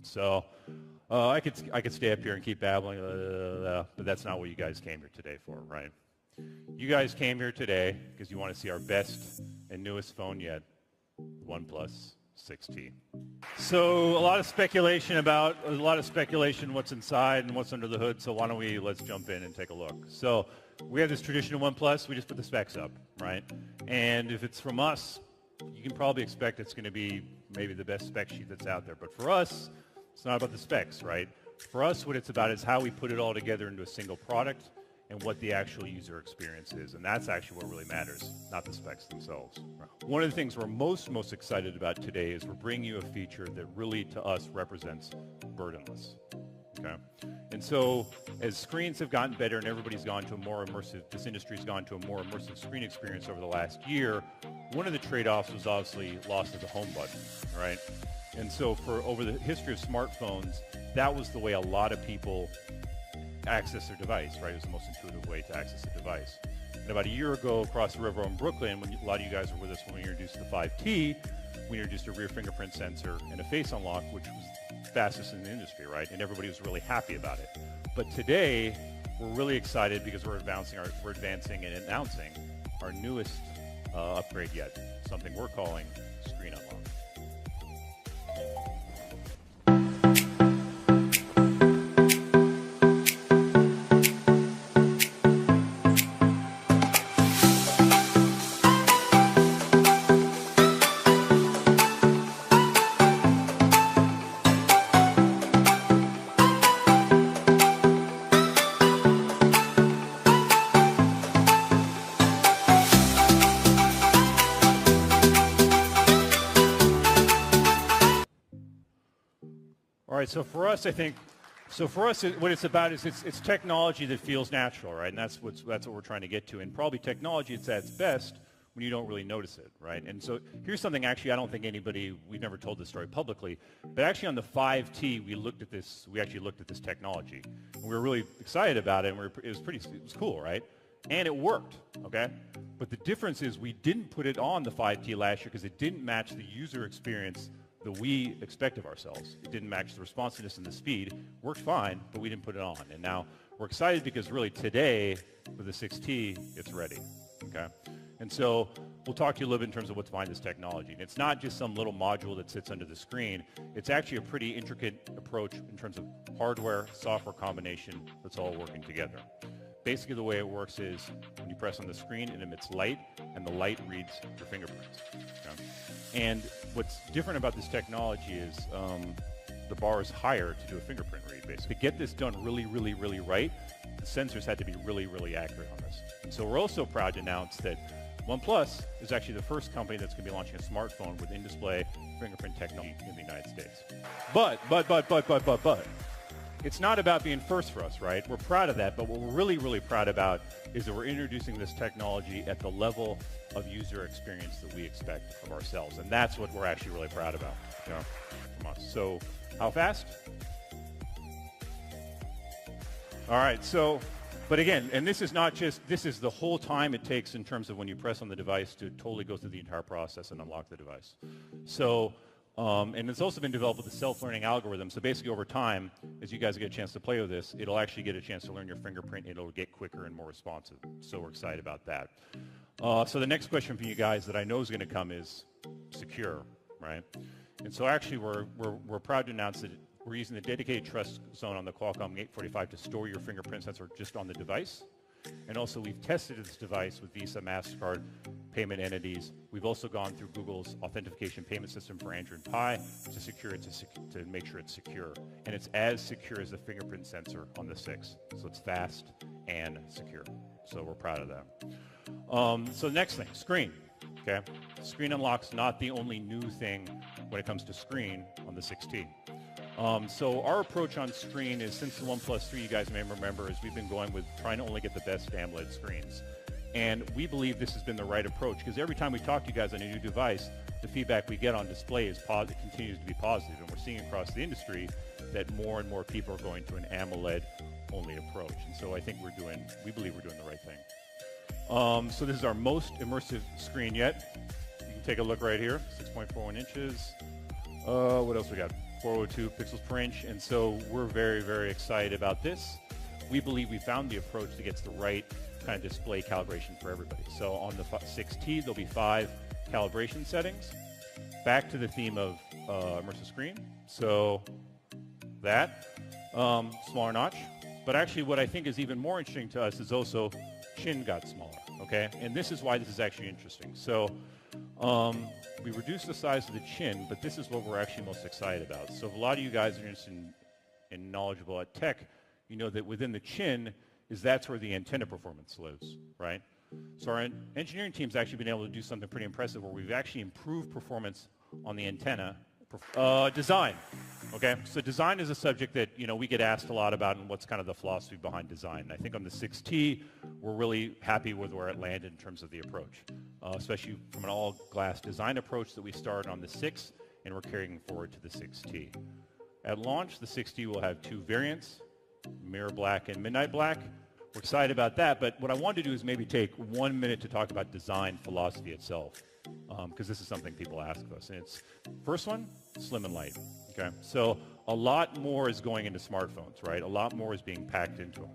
So I could stay up here and keep babbling, but that's not what you guys came here today for, right? You guys came here today because you want to see our best and newest phone yet, OnePlus 6T. So a lot of speculation what's inside and what's under the hood, so why don't let's jump in and take a look. So we have this traditional OnePlus, we just put the specs up, right? And if it's from us, you can probably expect it's going to be maybe the best spec sheet that's out there. But for us, it's not about the specs, right? For us, what it's about is how we put it all together into a single product and what the actual user experience is. And that's actually what really matters, not the specs themselves. One of the things we're most excited about today is we're bringing you a feature that really, to us, represents burdenless. Okay? And so as screens have gotten better and everybody's gone to a more immersive, this industry's gone to a more immersive screen experience over the last year, one of the trade-offs was obviously loss of the home button, right? And so over the history of smartphones, that was the way a lot of people access their device, right? It was the most intuitive way to access a device. And about a year ago, across the river in Brooklyn, when a lot of you guys were with us when we introduced the 5T, we introduced a rear fingerprint sensor and a face unlock, which was fastest in the industry, right? And everybody was really happy about it. But today, we're really excited because we're advancing and announcing our newest upgrade yet, something we're calling Screen Unlock. All right, so for us, what it's about is it's technology that feels natural, right? And that's what we're trying to get to. And probably technology, it's at its best when you don't really notice it, right? And so here's something actually I don't think we've never told this story publicly, but actually on the 5T, we actually looked at this technology. And we were really excited about it, and it was cool, right? And it worked, okay? But the difference is we didn't put it on the 5T last year because it didn't match the user experience that we expect of ourselves. It didn't match the responsiveness and the speed. Worked fine, but we didn't put it on. And now we're excited because really today, with the 6T, it's ready, okay? And so we'll talk to you a little bit in terms of what's behind this technology. And it's not just some little module that sits under the screen. It's actually a pretty intricate approach in terms of hardware, software combination that's all working together. Basically, the way it works is when you press on the screen, it emits light, and the light reads your fingerprints. Okay? And what's different about this technology is the bar is higher to do a fingerprint read, basically. To get this done really, really, really right, the sensors had to be really, really accurate on this. And so we're also proud to announce that OnePlus is actually the first company that's going to be launching a smartphone with in-display fingerprint technology in the United States. But. It's not about being first for us, right? We're proud of that, but what we're really, really proud about is that we're introducing this technology at the level of user experience that we expect of ourselves, and that's what we're actually really proud about, from us. So, how fast? All right, so, but again, and this is the whole time it takes in terms of when you press on the device to totally go through the entire process and unlock the device. So, and it's also been developed with a self-learning algorithm. So basically over time, as you guys get a chance to play with this, it'll actually get a chance to learn your fingerprint. It'll get quicker and more responsive. So we're excited about that. So the next question from you guys that I know is going to come is secure, right? And so actually we're proud to announce that we're using the dedicated trust zone on the Qualcomm 845 to store your fingerprint sensor just on the device. And also we've tested this device with Visa, MasterCard, payment entities. We've also gone through Google's authentication payment system for Android Pie to secure it to make sure it's secure. And it's as secure as the fingerprint sensor on the 6. So it's fast and secure. So we're proud of that. So the next thing, screen. Okay, Screen Unlock's not the only new thing when it comes to screen on the 6T. So our approach on screen is, since the OnePlus 3, you guys may remember, is we've been going with trying to only get the best AMOLED screens. And we believe this has been the right approach because every time we talk to you guys on a new device, the feedback we get on display is continues to be positive. And we're seeing across the industry that more and more people are going to an AMOLED-only approach. And so I think we believe we're doing the right thing. So this is our most immersive screen yet. You can take a look right here, 6.41 inches. What else we got? 402 pixels per inch, and so we're very, very excited about this. We believe we found the approach that gets the right kind of display calibration for everybody. So on the 6T, there'll be 5 calibration settings. Back to the theme of immersive screen. So that, smaller notch. But actually what I think is even more interesting to us is also chin got smaller, okay? And this is why this is actually interesting. So we reduced the size of the chin, but this is what we're actually most excited about. So if a lot of you guys are interested in knowledgeable at tech, you know that within the chin that's where the antenna performance lives, right? So our engineering team's actually been able to do something pretty impressive where we've actually improved performance on the antenna. Design, okay? So design is a subject that, you know, we get asked a lot about and what's kind of the philosophy behind design. And I think on the 6T, we're really happy with where it landed in terms of the approach, especially from an all-glass design approach that we started on the 6, and we're carrying forward to the 6T. At launch, the 6T will have 2 variants, mirror black and midnight black. We're excited about that, but what I wanted to do is maybe take 1 minute to talk about design philosophy itself, because this is something people ask of us. And it's, first one, slim and light, okay? So a lot more is going into smartphones, right? A lot more is being packed into them.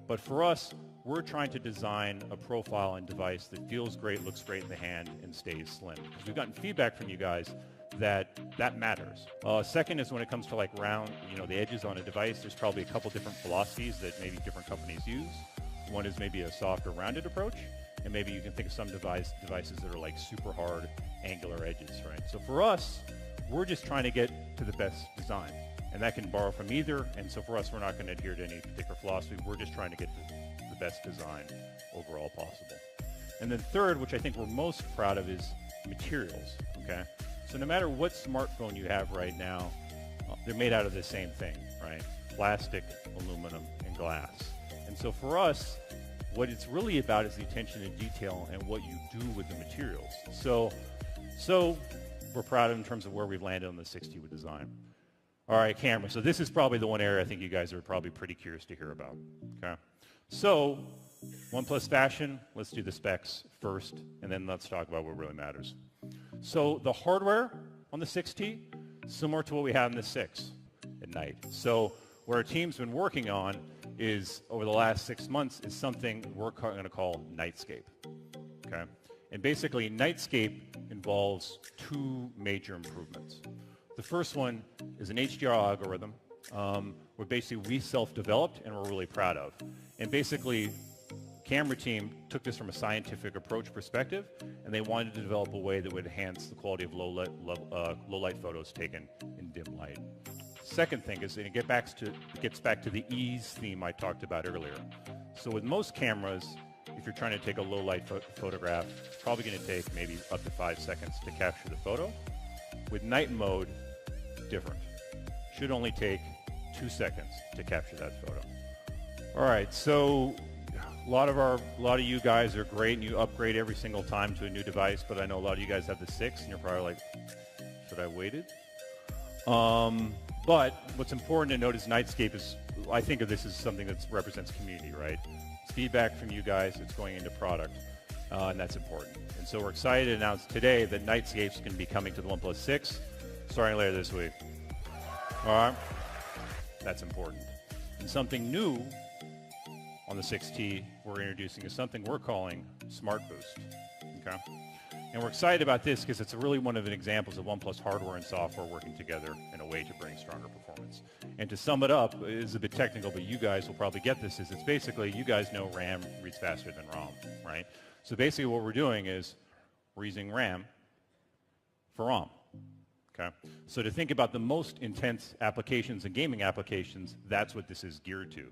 But for us, we're trying to design a profile and device that feels great, looks great in the hand, and stays slim. Because we've gotten feedback from you guys that matters. Second is when it comes to like round, you know, the edges on a device, there's probably a couple different philosophies that maybe different companies use. One is maybe a softer rounded approach, and maybe you can think of some devices that are like super hard angular edges, right? So for us, we're just trying to get to the best design, and that can borrow from either, and so for us, we're not going to adhere to any particular philosophy. We're just trying to get the best design overall possible. And then third, which I think we're most proud of, is materials, okay? So no matter what smartphone you have right now, they're made out of the same thing, right? Plastic, aluminum, and glass. And so for us, what it's really about is the attention to detail and what you do with the materials. So we're proud in terms of where we've landed on the 6T with design. All right, camera. So this is probably the one area I think you guys are probably pretty curious to hear about, okay? So OnePlus fashion, let's do the specs first, and then let's talk about what really matters. So the hardware on the 6T, similar to what we have in the 6 at night. So what our team's been working on is, over the last 6 months, is something we're going to call Nightscape, okay? And basically, Nightscape involves 2 major improvements. The first one is an HDR algorithm where basically we self-developed and we're really proud of. And basically, camera team took this from a scientific approach perspective, and they wanted to develop a way that would enhance the quality of low light photos taken in dim light. Second thing is, and it gets back to the ease theme I talked about earlier. So with most cameras, if you're trying to take a low light photograph, it's probably going to take maybe up to 5 seconds to capture the photo. With night mode, different. Should only take 2 seconds to capture that photo. All right, so a lot of you guys are great and you upgrade every single time to a new device, but I know a lot of you guys have the 6 and you're probably like, should I have waited? But what's important to note is Nightscape is, I think of this as something that represents community, right? It's feedback from you guys, it's going into product, and that's important. And so we're excited to announce today that Nightscape's going to be coming to the OnePlus 6 starting later this week. All right? That's important. And something new on the 6T we're introducing is something we're calling Smart Boost, okay? And we're excited about this because it's really one of the examples of OnePlus hardware and software working together in a way to bring stronger performance. And to sum it up, it is a bit technical, but you guys will probably get this, is it's basically, you guys know RAM reads faster than ROM, right? So basically what we're doing is we're using RAM for ROM, okay? So to think about the most intense applications and gaming applications, that's what this is geared to.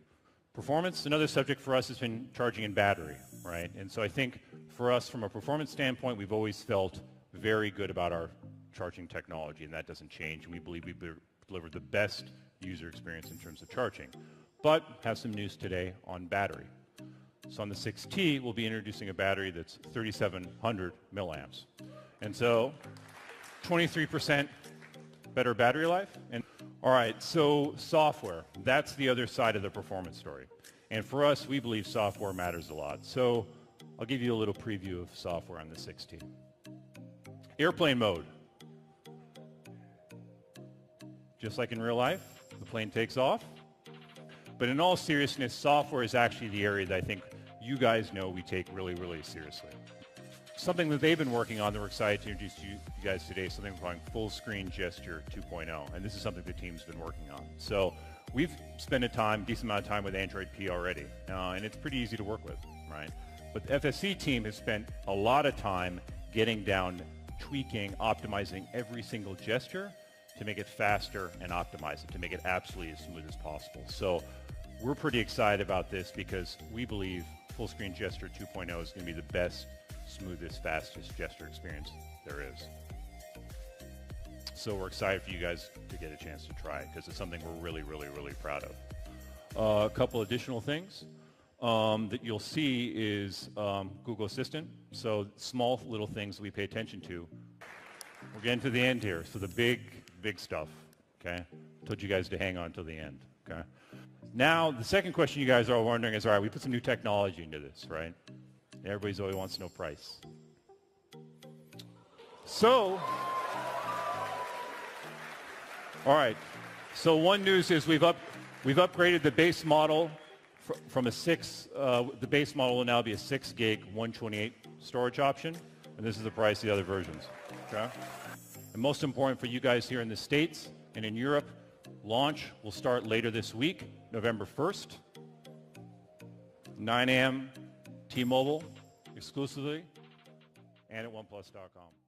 Performance, another subject for us has been charging in battery, right? And so I think for us, from a performance standpoint, we've always felt very good about our charging technology, and that doesn't change. And we believe we deliver the best user experience in terms of charging. But have some news today on battery. So on the 6T, we'll be introducing a battery that's 3,700 milliamps. And so 23% better battery life. And all right, so software, that's the other side of the performance story. And for us, we believe software matters a lot. So I'll give you a little preview of software on the 6T. Airplane mode. just like in real life. The plane takes off. But in all seriousness, software is actually the area that I think you guys know we take really, really seriously. Something that they've been working on that we're excited to introduce to you guys today is something we're calling Full Screen Gesture 2.0. And this is something the team's been working on. So we've spent a decent amount of time with Android P already. And it's pretty easy to work with, right? But the FSC team has spent a lot of time getting down, tweaking, optimizing every single gesture to make it faster and optimize it, to make it absolutely as smooth as possible. So we're pretty excited about this because we believe Full Screen Gesture 2.0 is going to be the best, smoothest, fastest gesture experience there is. So we're excited for you guys to get a chance to try it because it's something we're really, really, really proud of. A couple additional things that you'll see is Google Assistant. So small little things that we pay attention to. We're getting to the end here. So the big stuff, okay? Told you guys to hang on till the end, okay? Now, the second question you guys are wondering is, all right, we put some new technology into this, right? Everybody's always wants to know price. So, all right. So one news is we've upgraded the base model from a 6. The base model will now be a 6 gig 128 storage option, and this is the price of the other versions. Okay. And most important for you guys here in the States and in Europe, launch will start later this week, November 1st, 9 a.m. T-Mobile exclusively, and at OnePlus.com.